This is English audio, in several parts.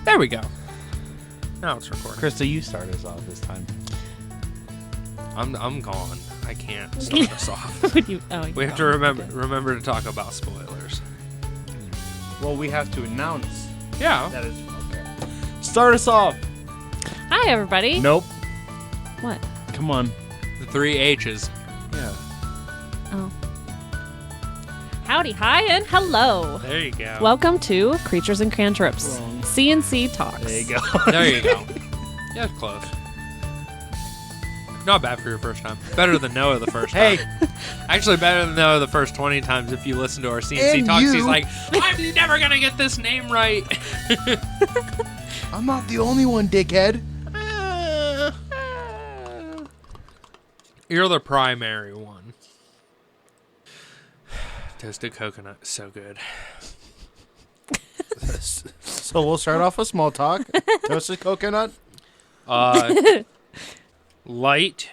There we go. Now it's recording. Krista, you start us off this time. I'm gone. I can't start us off. We have to remember to talk about spoilers. Well, we have to announce. Yeah. That is okay. Start us off. Hi, everybody. Nope. What? Come on. The 3 H's. Yeah. Oh. Howdy, hi, and hello. There you go. Welcome to Creatures and Cantrips. Wrong. C&C Talks. There you go. There you go. Yeah, it's close. Not bad for your first time. Better than Noah the first time. Hey. Actually, better than Noah the first 20 times if you listen to our C&C And Talks. you. He's like, I'm never going to get this name right. I'm not the only one, dickhead. You're the primary one. Toasted coconut, so good. So we'll start off with small talk. Toasted coconut. Light.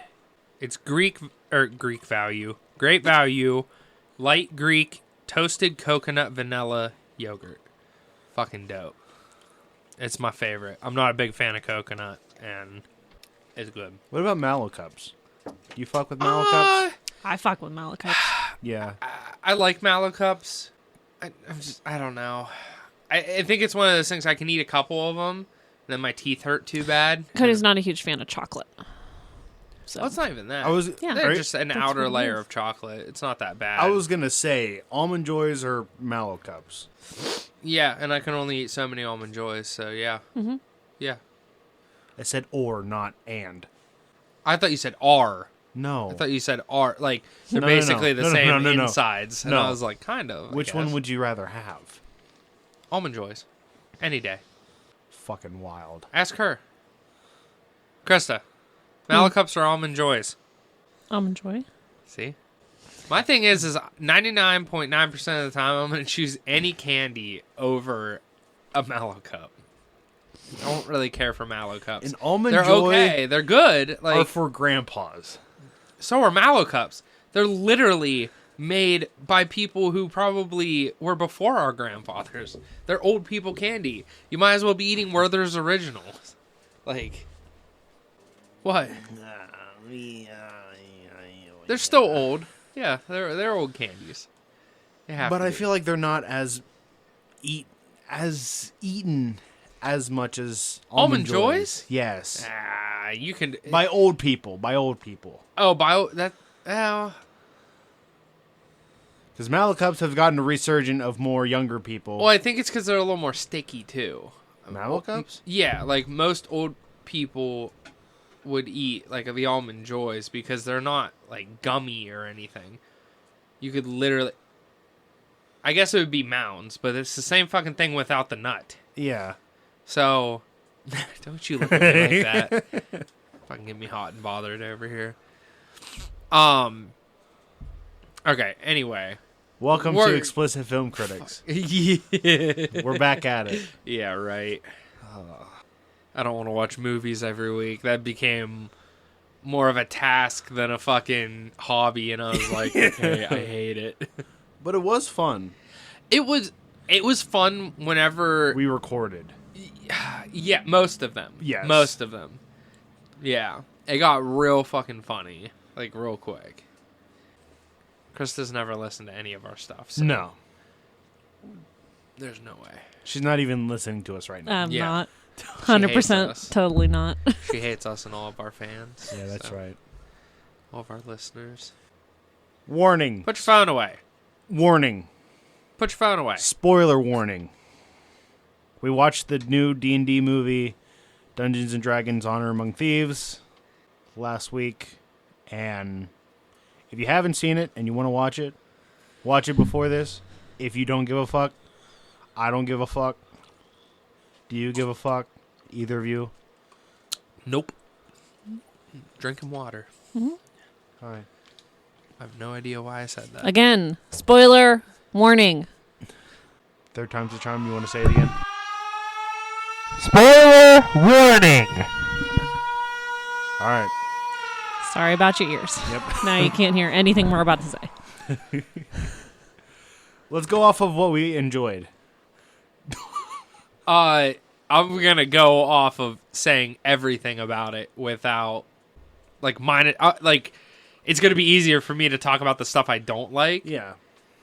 It's Greek value. Great value. Light Greek toasted coconut vanilla yogurt. Fucking dope. It's my favorite. I'm not a big fan of coconut, and it's good. What about Mallow Cups? You fuck with Mallow Cups? I fuck with Malachites. Yeah. I like Mallow Cups. I don't know. I think it's one of those things I can eat a couple of them, and then my teeth hurt too bad. Cody's not a huge fan of chocolate. So. Oh, it's not even that. Yeah. They're just an That's outer what it layer is. of chocolate. It's not that bad. I was going to say Almond Joys or Mallow Cups. Yeah, and I can only eat so many Almond Joys, so yeah. Mm-hmm. Yeah. I said or, not and. I thought you said R. No. I thought you said R. Like, they're No, basically no. the No, same no. insides. And No. I was like, kind of. Which one would you rather have? Almond Joys. Any day. Fucking wild. Ask her. Krista. Mallow Cups or Almond Joys? Almond Joy. See? My thing is 99.9% of the time I'm going to choose any candy over a Mallow Cup. I don't really care for Mallow Cups. An Almond They're Joy okay. They're good. are Like, for grandpas. so are Mallow Cups. They're literally made by people who probably were before our grandfathers. They're old people candy. You might as well be eating Werther's Originals. Like, what? They're still old. Yeah, they're old candies. They have But to I be. feel like they're not as eaten as much as Almond Joys? Yes. You can By old people. Oh, that. Because Mallow Cups have gotten a resurgence of more younger people. Well, I think it's because they're a little more sticky too. Mallow Cups? Yeah, like most old people would eat like the Almond Joys because they're not like gummy or anything. You could literally, I guess it would be mounds, but it's the same fucking thing without the nut. Yeah. So, don't you look at me like that. Fucking get me hot and bothered over here. Okay, anyway. Welcome to Explicit Film Critics. Yeah. We're back at it. Yeah, right. I don't want to watch movies every week. That became more of a task than a fucking hobby, and I was like, okay, I hate it. But it was fun. It was fun whenever We recorded. yeah, most of them. Yes. Most of them. Yeah. It got real fucking funny. Like, real quick. Krista's never listened to any of our stuff. So No. there's no way. She's not even listening to us right now. I'm Yeah. not. She hates 100% us. totally not. She hates us and all of our fans. Yeah, that's So, right. All of our listeners. Warning. Put your phone away. Warning. Put your phone away. Spoiler warning. We watched the new D&D movie, Dungeons & Dragons Honor Among Thieves, last week. And if you haven't seen it and you want to watch it before this. If you don't give a fuck, I don't give a fuck. Do you give a fuck? Either of you? Nope. Drinking water. Mm-hmm. All right. I have no idea why I said that. Again, spoiler warning. Third time's the charm. You want to say it again? Spoiler warning! All right. Sorry about your ears. Yep. Now you can't hear anything we're about to say. Let's go off of what we enjoyed. I'm going to go off of saying everything about it without, like, it's going to be easier for me to talk about the stuff I don't like. Yeah.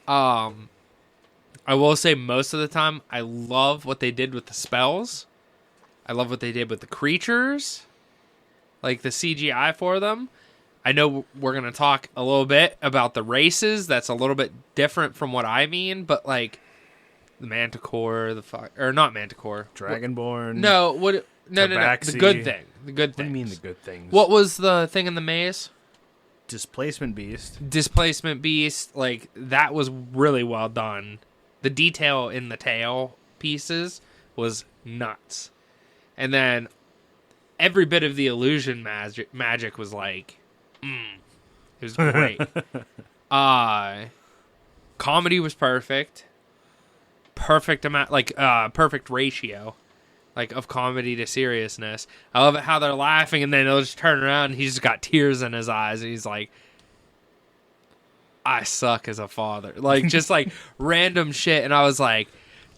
I will say most of the time, I love what they did with the spells. I love what they did with the creatures. Like, the CGI for them. I know we're going to talk a little bit about the races. That's a little bit different from what I mean, but, like, the Manticore, not Manticore. Dragonborn. No. The Tabaxi. good thing. The good What thing. do you mean the good things? What was the thing in the maze? Displacement Beast. Displacement Beast. Like, that was really well done. The detail in the tail pieces was nuts. And then every bit of the illusion magic was like, it was great. Comedy was perfect. Perfect amount, perfect ratio, like, of comedy to seriousness. I love it how they're laughing and then they'll just turn around and he's just got tears in his eyes and he's like, I suck as a father. Like, just like random shit. And I was like,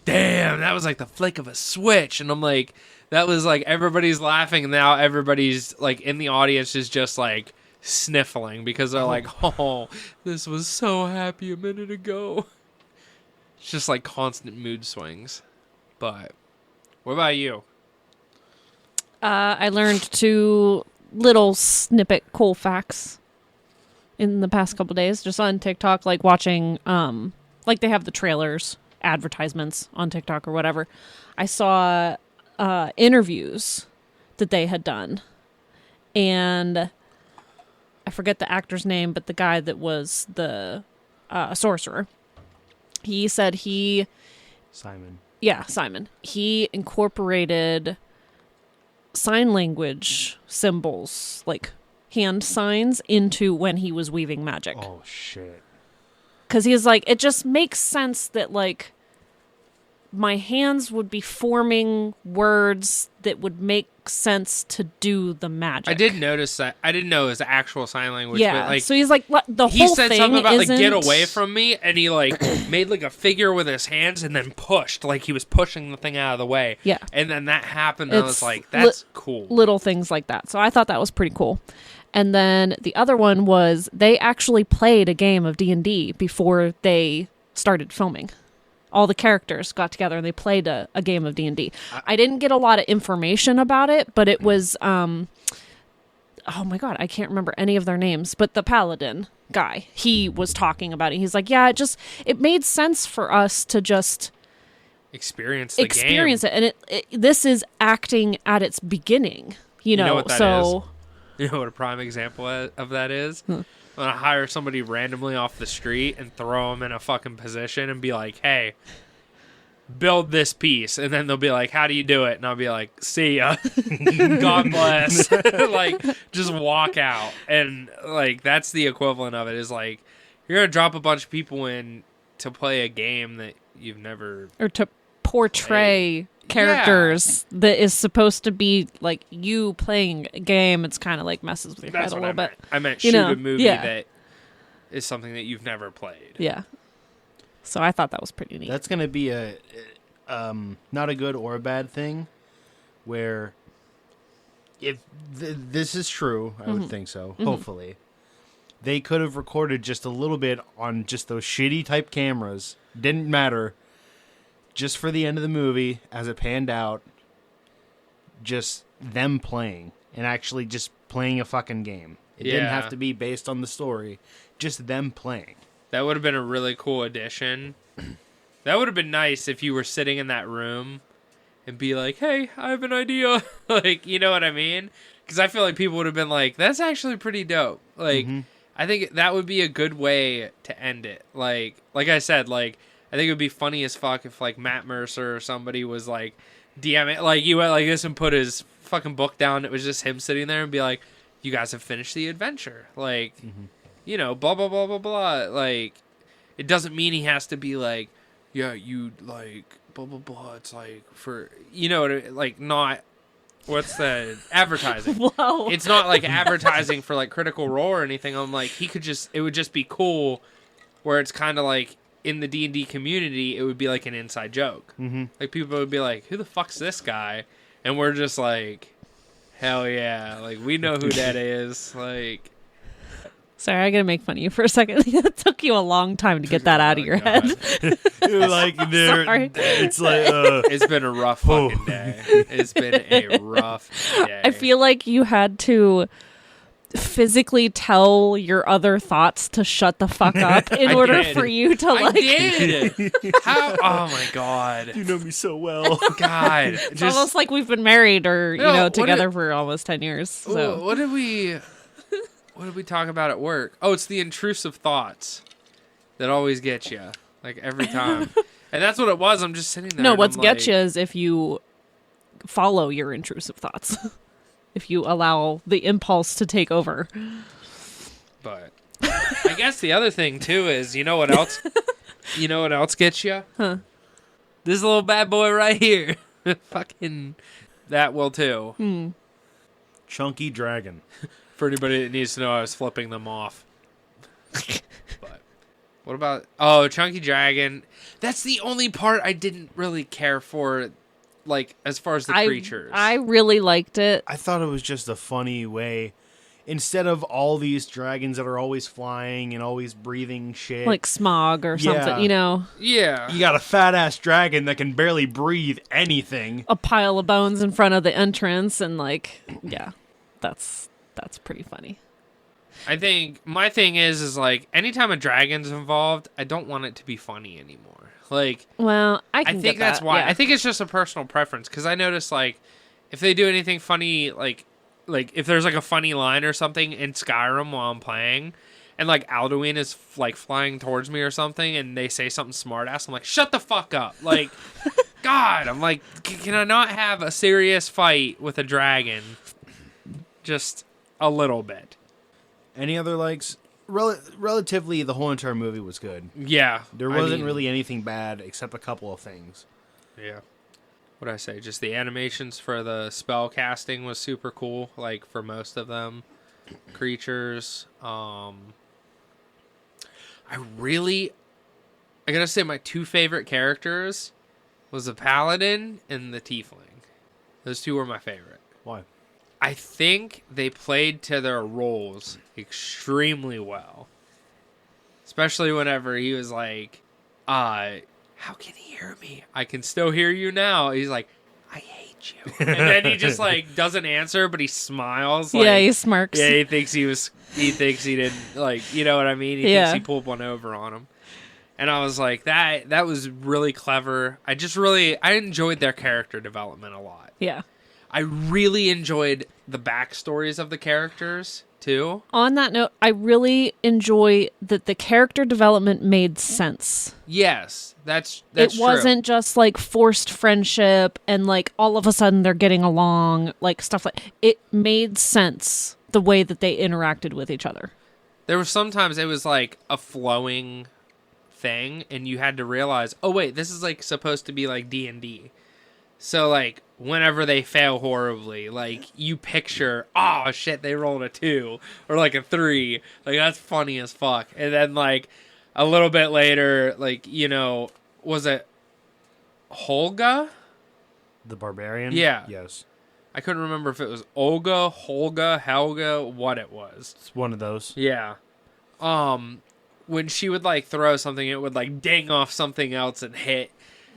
damn, that was like the flick of a switch. And I'm like, that was like, everybody's laughing and now everybody's like in the audience is just like sniffling because they're like, oh, this was so happy a minute ago. It's just like constant mood swings. But what about you? I learned 2 little snippet cool facts in the past couple days, just on TikTok, like watching, like they have the trailers, advertisements on TikTok or whatever. I saw interviews that they had done, and I forget the actor's name, but the guy that was the sorcerer, he said Simon. Yeah, Simon. He incorporated sign language symbols, like hand signs, into when he was weaving magic. Oh, shit. Because he was like, it just makes sense that, like, my hands would be forming words that would make sense to do the magic. I did notice that. I didn't know it was actual sign language. Yeah, but, like, so he's like, the he whole said thing something about, like, isn't... get away from me, and he, like, made, like, a figure with his hands and then pushed, like he was pushing the thing out of the way. Yeah. And then that happened, and I was It's like, that's cool. Little things like that. So I thought that was pretty cool. And then the other one was they actually played a game of D&D before they started filming. All the characters got together and they played a game of D&D. I didn't get a lot of information about it, but it was, oh my God, I can't remember any of their names, but the paladin guy, he was talking about it. He's like, yeah, it made sense for us to just experience the game. it. And this is acting at its beginning, you know what that so... is? You know what a prime example of that is? I'm going to hire somebody randomly off the street and throw them in a fucking position and be like, hey, build this piece. And then they'll be like, how do you do it? And I'll be like, see ya. God bless. Like, just walk out. And, like, that's the equivalent of it, is like, you're going to drop a bunch of people in to play a game that you've never... Or to portray characters that is supposed to be like you playing a game. It's kind of like messes with your head a little bit. I meant shoot a movie that is something that you've never played. Yeah. So I thought that was pretty neat. That's going to be a not a good or a bad thing, where if this is true, I would think so, hopefully, they could have recorded just a little bit on just those shitty type cameras. Didn't matter. Just for the end of the movie, as it panned out, just them playing and actually just playing a fucking game. It didn't have to be based on the story, just them playing. That would have been a really cool addition. That would have been nice if you were sitting in that room and be like, hey, I have an idea. Like, you know what I mean? Because I feel like people would have been like, that's actually pretty dope. Like, I think that would be a good way to end it. Like I said, like, I think it would be funny as fuck if, like, Matt Mercer or somebody was, like, DMing, like, you went like this and put his fucking book down. It was just him sitting there and be like, you guys have finished the adventure. Like, you know, blah, blah, blah, blah, blah. Like, it doesn't mean he has to be like, yeah, you, like, blah, blah, blah. It's, like, for, you know, like, not, what's the, advertising. Whoa. It's not, like, advertising for, like, Critical Role or anything. I'm like, he could just, it would just be cool where it's kind of like, in the D&D community, it would be like an inside joke. Mm-hmm. Like, people would be like, who the fuck's this guy? And we're just like, hell yeah. Like, we know who that is. Like... Sorry, I gotta make fun of you for a second. It took you a long time to get that out of your head. Like Sorry. It's like It's been a rough fucking day. It's been a rough day. I feel like you had to physically tell your other thoughts to shut the fuck up in order did. for you to I like. did. How? Oh my god. you know me so well. God. It's almost like we've been married or No, together for almost 10 years. So What did we talk about at work? Oh, it's the intrusive thoughts that always get you, like every time. And that's what it was. I'm just sitting there. no, and what's I'm get like, you is if you follow your intrusive thoughts. If you allow the impulse to take over. But I guess the other thing too is, you know what else? You know what else gets you? Huh. This little bad boy right here. Fucking that will too. Chunky dragon. For anybody that needs to know, I was flipping them off. But what about Chunky Dragon? That's the only part I didn't really care for, like as far as the creatures. I really liked it. I thought it was just a funny way. Instead of all these dragons that are always flying and always breathing shit. Like smog or something, Yeah. You got a fat-ass dragon that can barely breathe anything. a pile of bones in front of the entrance and that's pretty funny. I think my thing is like anytime a dragon's involved, I don't want it to be funny anymore. Like, Well, I I can think get that's that, why. yeah. I think it's just a personal preference because I notice like if they do anything funny, like if there's like a funny line or something in Skyrim while I'm playing, and like Alduin is like flying towards me or something, and they say something smart ass, I'm like, shut the fuck up, like, God, I'm like, can I not have a serious fight with a dragon? Just a little bit. Any other likes? Relatively, the whole entire movie was good. Yeah, There wasn't really anything bad except a couple of things. Yeah. What did I say? Just the animations for the spell casting was super cool, like for most of them. Creatures. I gotta say my two favorite characters was the paladin and the tiefling. Those two were my favorite. Why? I think they played to their roles extremely well. Especially whenever he was like, how can he hear me? I can still hear you now. He's like, I hate you. And then he just like doesn't answer, but he smiles. Like, Yeah, he smirks. Yeah, he thinks he didn't, like, you know what I mean? He thinks he pulled one over on him. And I was like, that was really clever. I enjoyed their character development a lot. Yeah. I really enjoyed the backstories of the characters, too. On that note, I really enjoy that the character development made sense. Yes, that's it true. wasn't just like forced friendship and like all of a sudden they're getting along, like stuff like it made sense the way that they interacted with each other. There was sometimes it was like a flowing thing and you had to realize, oh wait, this is like supposed to be like D&D. So like whenever they fail horribly, like you picture, oh shit, they rolled a 2 or like a 3. Like that's funny as fuck. And then like a little bit later, like, you know, was it Holga? The barbarian? Yeah. Yes. I couldn't remember if it was Olga, Holga, Helga, what it was. It's one of those. Yeah. When she would like throw something, it would like ding off something else and hit.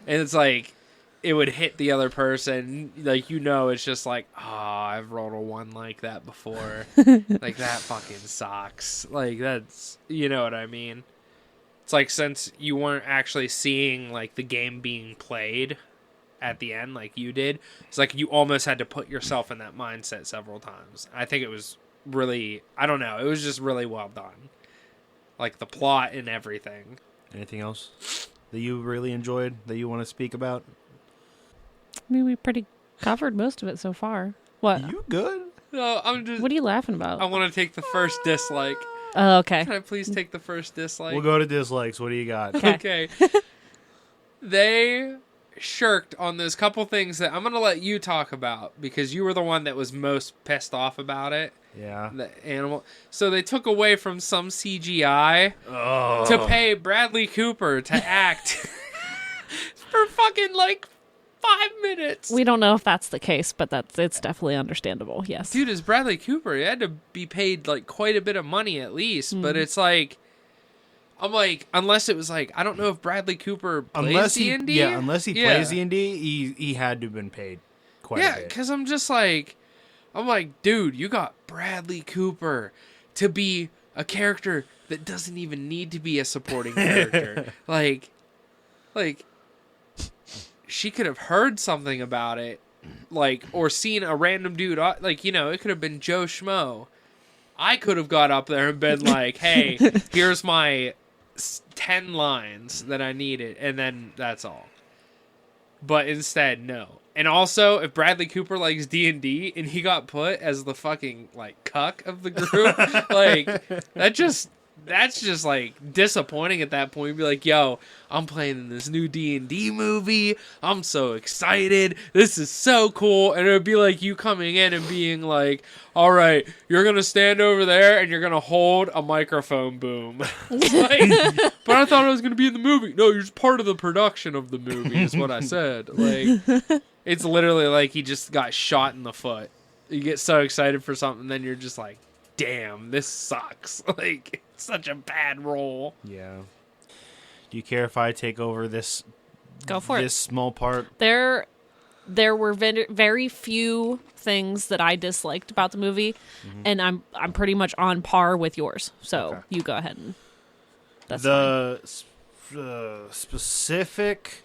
And it's like it would hit the other person. Like, you know, it's just like, oh, I've rolled a 1 like that before. Like, that fucking sucks. Like, that's, you know what I mean? It's like, since you weren't actually seeing like the game being played at the end like you did, it's like you almost had to put yourself in that mindset several times. I think it was really, I don't know, it was just really well done. Like the plot and everything. Anything else that you really enjoyed that you want to speak about? I mean, we pretty covered most of it so far. What? You good? No, I'm just, What are you laughing about? I want to take the first dislike. Oh, okay. Can I please take the first dislike? We'll go to dislikes. What do you got? Okay. They shirked on those couple things that I'm going to let you talk about because you were the one that was most pissed off about it. Yeah. The animal. So they took away from some CGI to pay Bradley Cooper to act for fucking like 5 minutes. We don't know if that's the case, but it's definitely understandable. Yes. Dude, as Bradley Cooper, he had to be paid like quite a bit of money at least. But it's like, I'm like, unless it was like, I don't know if Bradley Cooper plays D&D. Yeah, unless he plays D&D, he had to have been paid quite a Yeah, bit. because I'm like, dude, you got Bradley Cooper to be a character that doesn't even need to be a supporting character. like, she could have heard something about it, like, or seen a random dude, like, you know, it could have been Joe Schmo. I could have got up there and been like, hey, here's my 10 lines that I needed, and then that's all. But instead, no. And also, if Bradley Cooper likes D&D and he got put as the fucking, like, cuck of the group, like, that's just, like, disappointing at that point. Be like, yo, I'm playing in this new D&D movie. I'm so excited. This is so cool. And it would be like you coming in and being like, all right, you're going to stand over there and you're going to hold a microphone boom. Like, but I thought I was going to be in the movie. No, you're just part of the production of the movie is what I said. Like, it's literally like he just got shot in the foot. You get so excited for something, then you're just like, damn, this sucks. Like, it's such a bad role. Yeah. Do you care if I take over this? Go for this small part. There were very few things that I disliked about the movie, and I'm pretty much on par with yours. So Okay. you go ahead and that's fine. Specific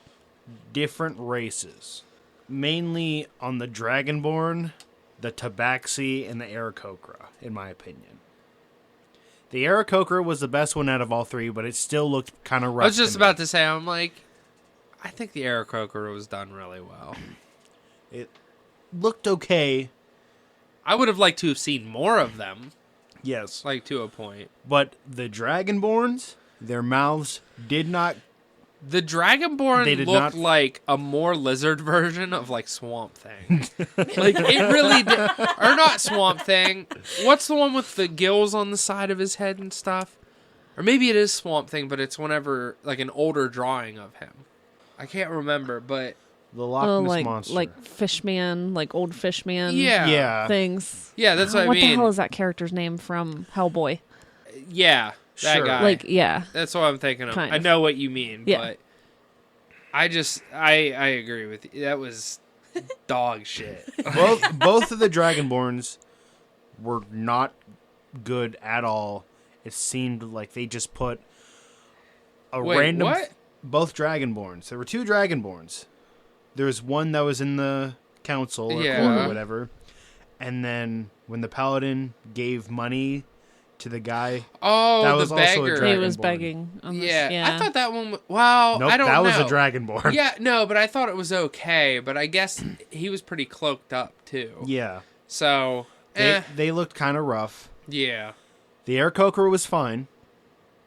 different races, mainly on the Dragonborn, the Tabaxi, and the Aarakocra, in my opinion. The Aarakocra was the best one out of all three, but it still looked kind of rough. I was just about to say, I'm like, I think the Aarakocra was done really well. It looked okay. I would have liked to have seen more of them, Yes. like to a point. But the Dragonborns, their mouths did not... The They Dragonborn did looked not- like a more lizard version of like Swamp Thing. Like it really did, or not Swamp Thing. What's the one with the gills on the side of his head and stuff? Or maybe it is Swamp Thing, but it's whenever like an older drawing of him. I can't remember, but The Loch Ness like Monster. like Fishman, like old Fishman. yeah, Yeah. Things. yeah, that's what I What mean. the hell is that character's name from Hellboy? Yeah, that Sure. guy. Like, yeah. That's what I'm thinking of. Kind I of. know what you mean, Yeah. but I agree with you. That was dog shit. both of the Dragonborns were not good at all. It seemed like they just put a Wait, random... what? Both Dragonborns. There were two Dragonborns. There was one that was in the council or Yeah. court or whatever. And then when the paladin gave money to the guy... Oh, That the was also a beggar. He was Dragonborn. begging. On this. Yeah. I thought that one. Well, Nope, I don't that know. was a Dragonborn. Yeah, no, but I thought it was okay. But I guess he was pretty cloaked up too. Yeah. So, They looked kind of rough. yeah. The Aarakocra was fine.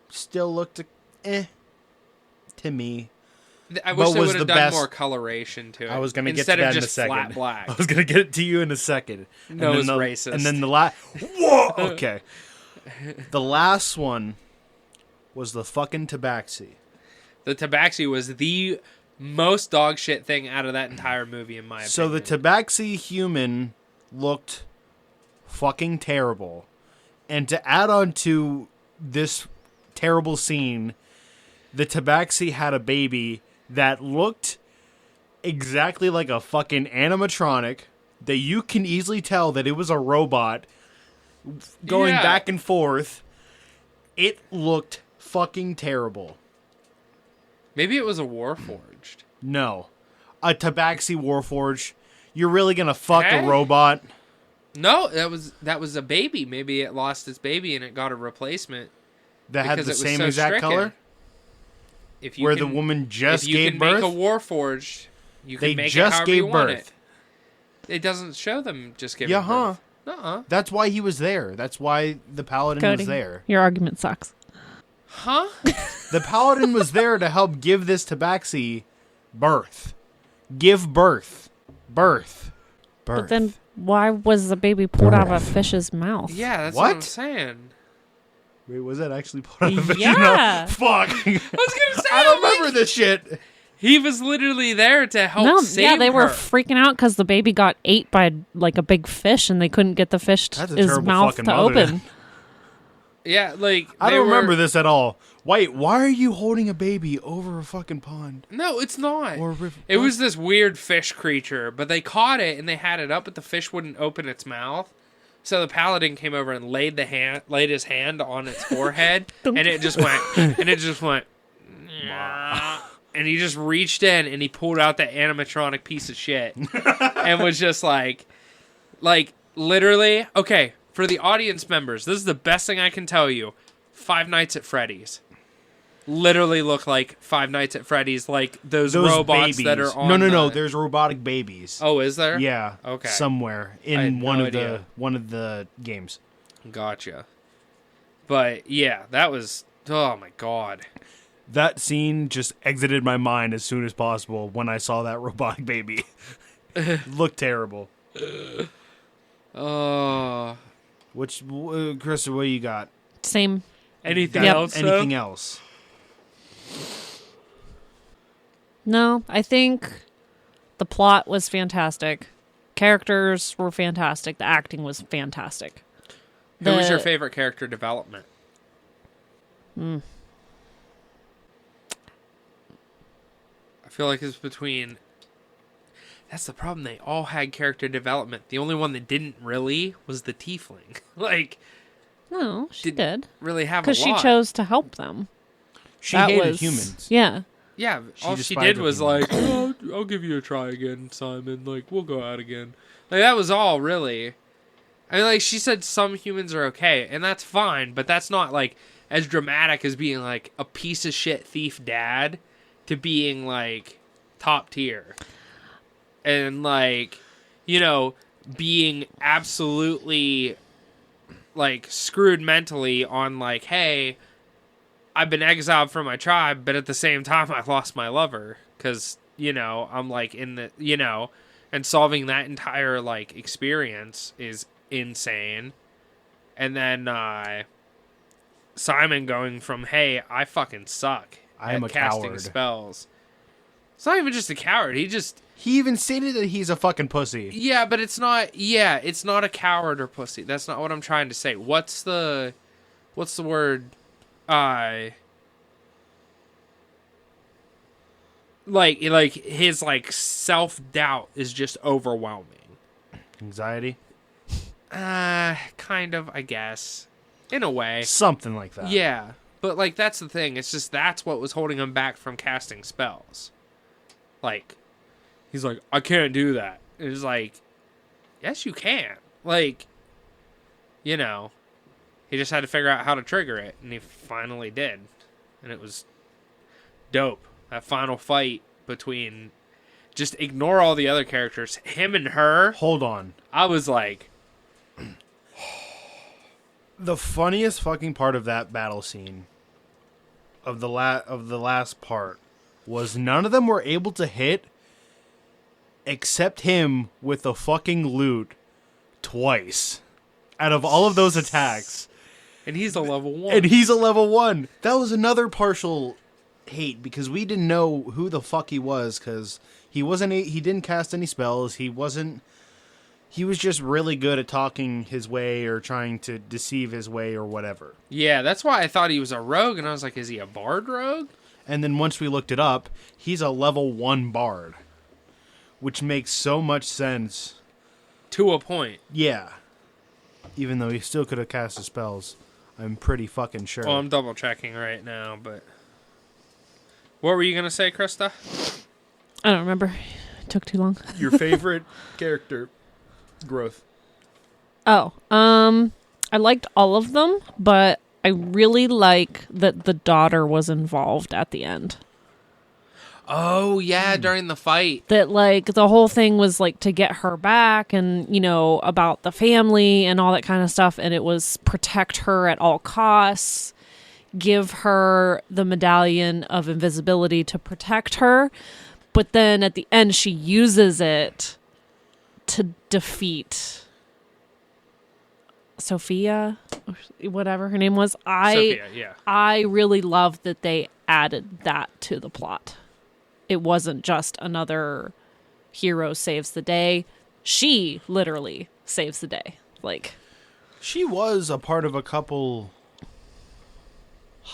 Still looked to me. I wish But they was would have the done best- more coloration to it. I was going to get instead to that of in a just second. flat black. I was going to get it to you in a second. No, then it's the, racist. And then the last... Whoa! Okay. The last one was the fucking Tabaxi. The Tabaxi was the most dog shit thing out of that entire movie, in my opinion. So the Tabaxi human looked fucking terrible. And to add on to this terrible scene, the Tabaxi had a baby that looked exactly like a fucking animatronic, that you can easily tell that it was a robot going Yeah. back and forth. It looked fucking terrible. Maybe it was a Warforged. No. A Tabaxi Warforged. You're really gonna fuck Hey? a robot? No, that was a baby. Maybe it lost its baby and it got a replacement. That had Because the it was same so exact stricken. color? If you Where can, the woman just if you gave can birth? make a Warforged, you can They make just it however gave you want birth. it doesn't show them just giving Yeah, huh. birth. Uh-uh. That's why he was there. That's why the paladin Cody, was there. your argument sucks. Huh? The paladin was there to help give this Tabaxi birth. Give birth. Birth. But then Why was the baby pulled out of a fish's mouth? Yeah, that's what I'm What? saying. Wait, was that actually put on a video? Yeah. Fuck. I was gonna say, I don't remember this shit. He was literally there to help No, save yeah, they were her. freaking out because the baby got ate by like a big fish, and they couldn't get the fish That's a his terrible mouth fucking to mother. open. Yeah, like I they don't were- remember this at all. Wait, why are you holding a baby over a fucking pond? No, it's not. Or a river? It was this weird fish creature, but they caught it and they had it up, but the fish wouldn't open its mouth. So the paladin came over and laid his hand on its forehead, and it just went, and he just reached in and he pulled out that animatronic piece of shit, and was just like literally, okay, for the audience members, this is the best thing I can tell you. Five Nights at Freddy's. Literally look like Five Nights at Freddy's, like those robots babies. that are on. No. There's robotic babies. Oh, is there? Yeah. Okay. Somewhere I had in no idea. one of the games. Gotcha. But yeah, that was. Oh my god. That scene just exited my mind as soon as possible when I saw that robotic baby. Looked terrible. Oh. Which, Krista, what do you got? Same. Anything Yep. else? Anything else? No, I think the plot was fantastic. Characters were fantastic. The acting was fantastic. Who was your The- favorite character development? I feel like it's between. That's the problem. They all had character development. The only one that didn't really was the tiefling. Like, No, she did. really have a Because she lot. chose to help them. She That hated was humans. Yeah. Yeah, all she despised did the was humans. like, oh, I'll give you a try again, Simon. Like, we'll go out again. Like, that was all, really. I mean, like, she said some humans are okay, and that's fine, but that's not, like, as dramatic as being, like, a piece of shit thief dad to being, like, top tier. And, like, you know, being absolutely, like, screwed mentally on, like, hey, I've been exiled from my tribe, but at the same time, I lost my lover. Because, you know, I'm, like, in the, you know, and solving that entire, like, experience is insane. And then, Simon going from, hey, I fucking suck I am at a casting coward. spells. It's not even just a coward. He even stated that he's a fucking pussy. yeah, but it's not a coward or pussy. That's not what I'm trying to say. What's the word? Like his like self-doubt is just overwhelming. Anxiety? Kind of, I guess. In a way. Something like that. Yeah. But like that's the thing. It's just that's what was holding him back from casting spells. Like he's like, I can't do that. It's like, yes you can. Like, you know, he just had to figure out how to trigger it, and he finally did. And it was dope. That final fight between, just ignore all the other characters, him and her. Hold on. I was like, The funniest fucking part of that battle scene of the last part was none of them were able to hit except him with the fucking loot twice out of all of those attacks. and he's a level 1. And he's a level 1. That was another partial hate because we didn't know who the fuck he was because he didn't cast any spells. He was just really good at talking his way or trying to deceive his way or whatever. Yeah, that's why I thought he was a rogue, and I was like, is he a bard rogue? And then once we looked it up, he's a level 1 bard, which makes so much sense. To a point. Yeah. Even though he still could have cast his spells, I'm pretty fucking sure. Well, I'm double checking right now, but what were you gonna say, Krista? I don't remember. It took too long. Your favorite character growth? Oh, I liked all of them, but I really like that the daughter was involved at the end. Oh yeah, during the fight. That like the whole thing was like to get her back and, you know, about the family and all that kind of stuff, and it was protect her at all costs, give her the medallion of invisibility to protect her, but then at the end she uses it to defeat Sophia, or whatever her name was. Sophia, yeah. I really loved that they added that to the plot. It wasn't just another hero saves the day. She literally saves the day. Like, she was a part of a couple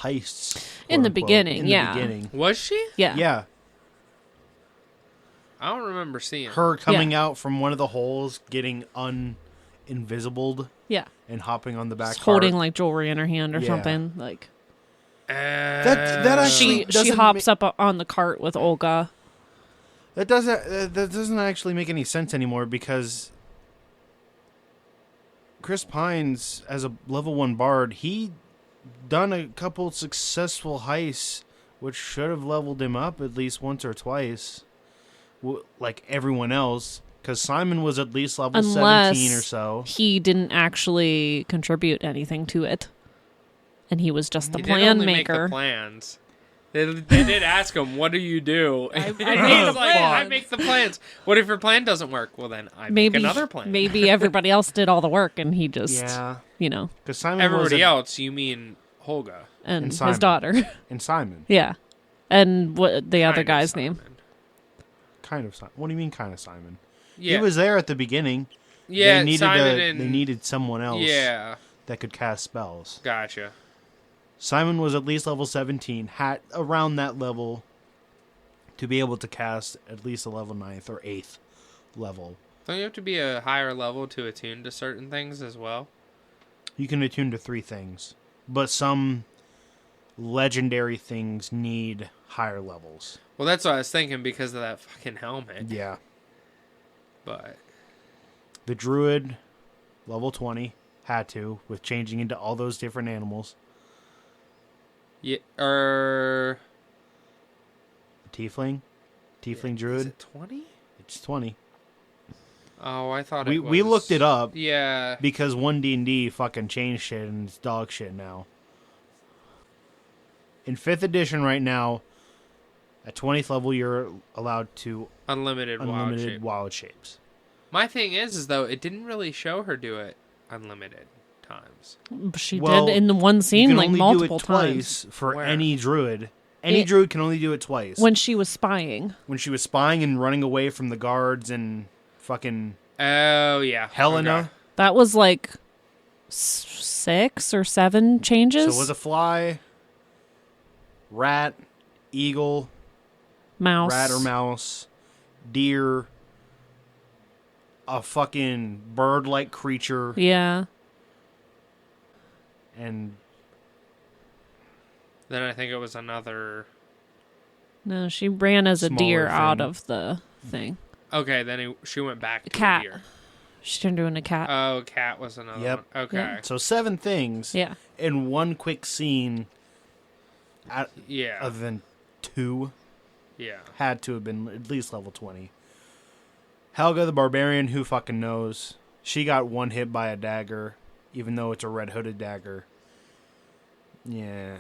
heists in the quote-unquote, beginning, in the yeah. beginning. Was she? Yeah. Yeah. I don't remember seeing Her coming out from one of the holes, getting invisibled Yeah. and hopping on the back Just holding cart. like jewelry in her hand or Yeah. something. Like, That actually she doesn't hops up on the cart with Olga. That doesn't actually make any sense anymore, because Chris Pines, as a level 1 bard, he done a couple successful heists, which should have leveled him up at least once or twice, like everyone else. Because Simon was at least level 17 or so. He didn't actually contribute anything to it, and he was just the He plan did only maker. Make the plans. They did ask him, "What do you do?" I And make he's the like, "I plans." make the plans." What if your plan doesn't work? Well, then I make another plan. Maybe everybody else did all the work, and he just, Yeah. because Simon Everybody else, you mean Holga and And his Simon. daughter. And Simon. Yeah, and what the other Kind of guy's name? Simon. Kind of Simon. What do you mean kind of Simon? Yeah, He was there at the beginning. yeah. They needed Simon and they needed someone else yeah, that could cast spells. gotcha. Simon was at least level 17, had around that level to be able to cast at least a level 9th or 8th level. Don't you have to be a higher level to attune to certain things as well? You can attune to 3 things, but some legendary things need higher levels. Well, that's what I was thinking because of that fucking helmet. Yeah. But The druid, level 20, had to, with changing into all those different animals. yeah, The tiefling is druid, it 20? it's 20. Oh, I thought We it was. we looked it up Yeah. because 1D&D fucking changed shit and it's dog shit now. In 5th edition right now, at 20th level, you're allowed to Unlimited wild shapes. My thing is though, it didn't really show her do it unlimited times. She Well, did in the one You scene can like only multiple do it times twice for Where? any druid. Any druid can only do it twice. when she was spying. When she was spying and running away from the guards and fucking Oh yeah, Helena. Okay. That was like 6 or 7 changes. So it was a fly, rat, eagle, mouse. rat or mouse, deer, a fucking bird-like creature, Yeah. and Then I think it was another. No, she ran as a Smaller deer out thing. of the thing. Okay, then she went back to Cat. a deer. She turned into a cat. Oh, cat was another Yep. one. Okay. Yeah. so 7 things yeah. in one quick scene. Yeah. Other than 2, Yeah. had to have been at least level 20. Helga the Barbarian, who fucking knows? She got one hit by a dagger, even though it's a red hooded dagger. Yeah.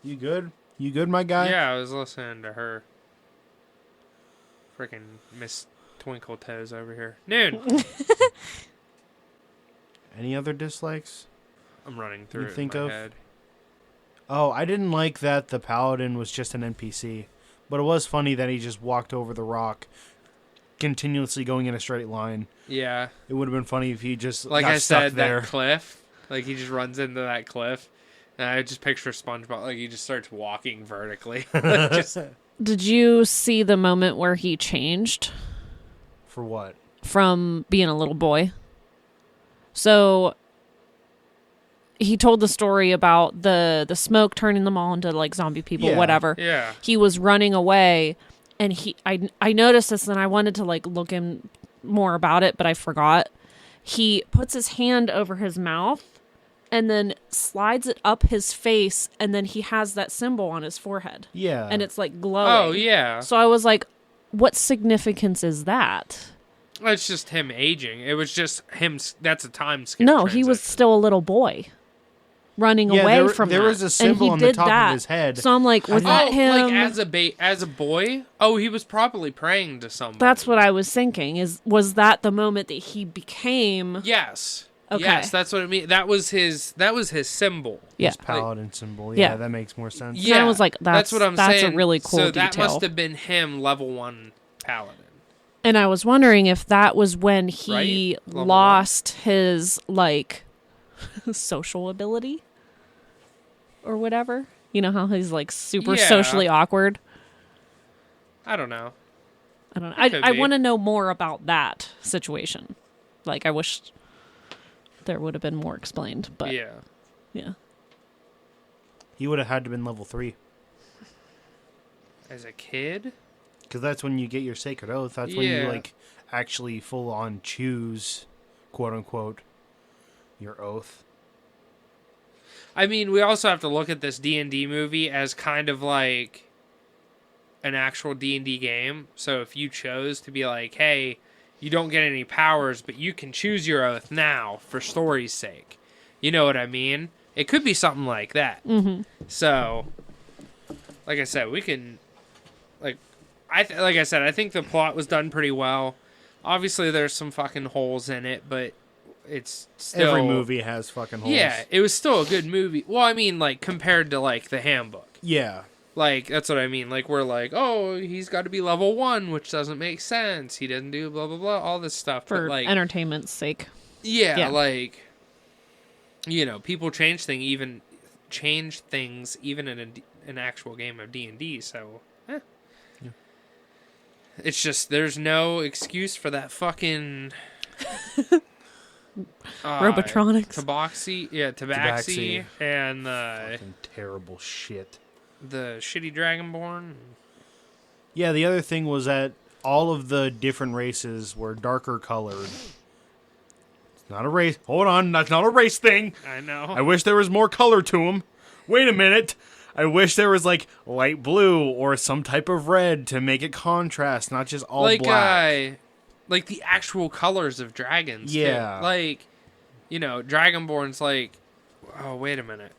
You good? You good, my guy? Yeah, I was listening to her. Freaking Miss Twinkle Toes over here. Noon. Any other dislikes? I'm running through it think in my of? head. Oh, I didn't like that the paladin was just an NPC. But it was funny that he just walked over the rock, continuously going in a straight line. Yeah. It would have been funny if he just Like got I stuck said, there. that cliff. Like he just runs into that cliff. And I just picture SpongeBob. Like he just starts walking vertically. Just, Did you see the moment where he changed For what? from being a little boy? So he told the story about the smoke turning them all into like zombie people, Yeah. whatever. yeah. He was running away, and I noticed this, and I wanted to like look in more about it, but I forgot. He puts his hand over his mouth and then slides it up his face, and then he has that symbol on his forehead, Yeah. and it's like glowing. Oh, yeah. So I was like, what significance is that? It's just him aging. It was just him. That's a time skip. No, he was transition. still a little boy. running Yeah, away there- from there that. was a symbol and on he the did top of that. his head. So I'm like, was that him? Like as a boy? Oh, he was probably praying to somebody. That's what I was thinking. Was that the moment that he became? Yes. Okay. Yes, that's what I mean. That was his symbol. Yeah. His paladin symbol. Yeah. Yeah, that makes more sense. Yeah. I was like, that's what I'm saying. That's a really cool so detail. that must have been him, level 1 paladin. And I was wondering if that was when he Right? Level lost his like social ability or whatever. You know how he's like super Yeah. socially awkward. I don't know. I don't know. Could I be. want to know more about that situation. Like, I wish there would have been more explained, but yeah. He would have had to been level 3. As a kid? Because that's when you get your sacred oath. That's when you Yeah. like actually full on choose, quote unquote, your oath. I mean, we also have to look at this D&D movie as kind of like an actual D&D game. So if you chose to be like, hey, you don't get any powers, but you can choose your oath now for story's sake. You know what I mean? It could be something like that. Mm-hmm. So, like I said, we can, like I said, I think the plot was done pretty well. Obviously, there's some fucking holes in it, but it's still... Every movie has fucking holes. Yeah, it was still a good movie. Well, I mean, like, compared to, like, the handbook. Yeah. Like, that's what I mean. Like, we're like, oh, he's got to be level 1, which doesn't make sense. He doesn't do blah, blah, blah, all this stuff. For but, like, entertainment's sake. yeah, like, you know, people change things even in an actual game of D&D, so, Yeah. It's just, there's no excuse for that fucking... Robotronics. Tabaxi, and Fucking terrible shit. the shitty Dragonborn. Yeah, the other thing was that all of the different races were darker colored. It's not a race. Hold on, that's not a race thing. I know. I wish there was more color to them. Wait a minute. I wish there was like light blue or some type of red to make it contrast, not just all black. Like the actual colors of dragons. Yeah. Too. Like, you know, Dragonborn's like, oh, wait a minute.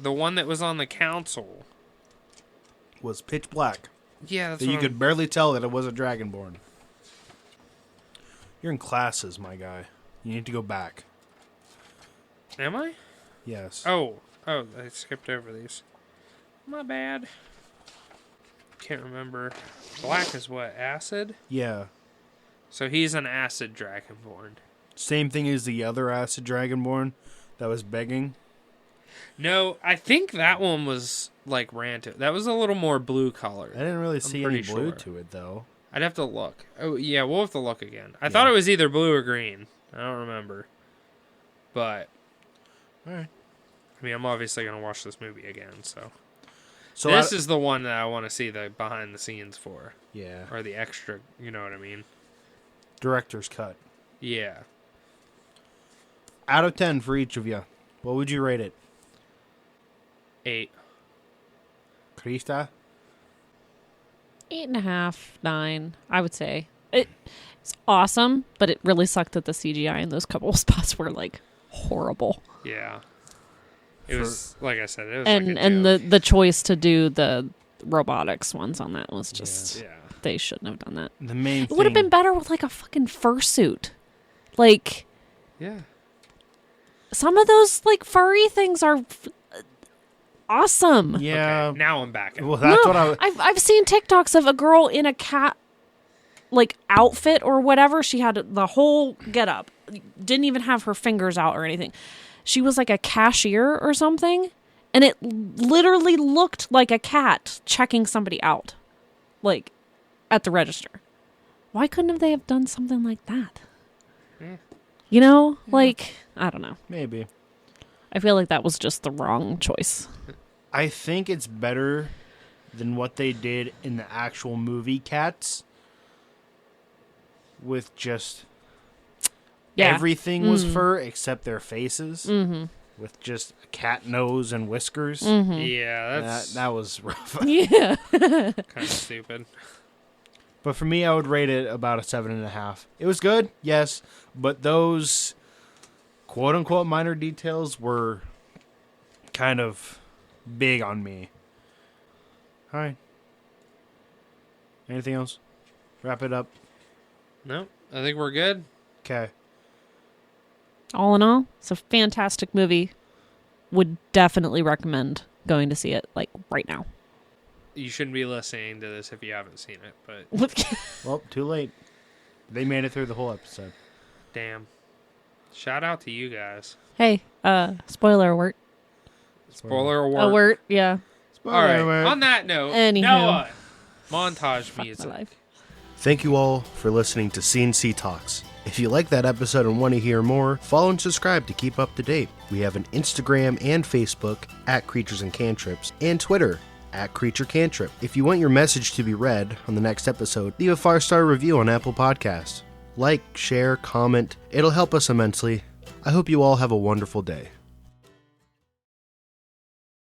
The one that was on the council. Was pitch black. Yeah, that's So what you could barely tell that it was a Dragonborn. You're in classes, my guy. You need to go back. Am I? Yes. Oh, I skipped over these. My bad. Can't remember. Black is what? Acid? Yeah. So he's an acid Dragonborn. Same thing as the other acid Dragonborn that was begging. No, I think that one was like Ranto. That was a little more blue color. I didn't really see any pretty blue sure. to it, though. I'd have to look. Oh, yeah, we'll have to look again. I thought it was either blue or green. I don't remember. But, All right. I mean, I'm obviously going to watch this movie again, so. So This is the one that I want to see the behind the scenes for. yeah, Or the extra, you know what I mean? director's cut. Yeah. Out of 10 for each of you. What would you rate it? 8. Krista? 8.5, 9, I would say. It's awesome, but it really sucked that the CGI in those couple of spots were like horrible. Yeah. It was, like I said, it was And like a and joke. the choice to do the robotics ones on that was just Yeah. they shouldn't have done that. The main It would have been better with like a fucking fursuit. Like Yeah. some of those like furry things are awesome. Yeah. Okay, now I'm back. Well, that's what I've seen TikToks of a girl in a cat like outfit or whatever. She had the whole get up. Didn't even have her fingers out or anything. She was like a cashier or something, and it literally looked like a cat checking somebody out, like at the register. Why couldn't they have done something like that? Yeah. You know, like I don't know. maybe. I feel like that was just the wrong choice. I think it's better than what they did in the actual movie Cats, with just everything was fur except their faces, with just a cat nose and whiskers. Yeah, that's That was rough. Yeah. kind of stupid. But for me, I would rate it about a 7.5. It was good, yes, but those quote-unquote minor details were kind of big on me. All right. Anything else? Wrap it up. No, I think we're good. Okay. All in all, it's a fantastic movie. Would definitely recommend going to see it, like, right now. You shouldn't be listening to this if you haven't seen it, but Well, too late. They made it through the whole episode. damn. Shout out to you guys. Hey, spoiler alert. Spoiler alert. Alert, yeah. All right. On that note, Anywho. Noah, montage Fuck my music. life. Thank you all for listening to C&C Talks. If you like that episode and want to hear more, follow and subscribe to keep up to date. We have an Instagram and Facebook at Creatures and Cantrips and Twitter at Creature Cantrip. If you want your message to be read on the next episode, leave a 5-star review on Apple Podcasts. Like, share, comment. It'll help us immensely. I hope you all have a wonderful day.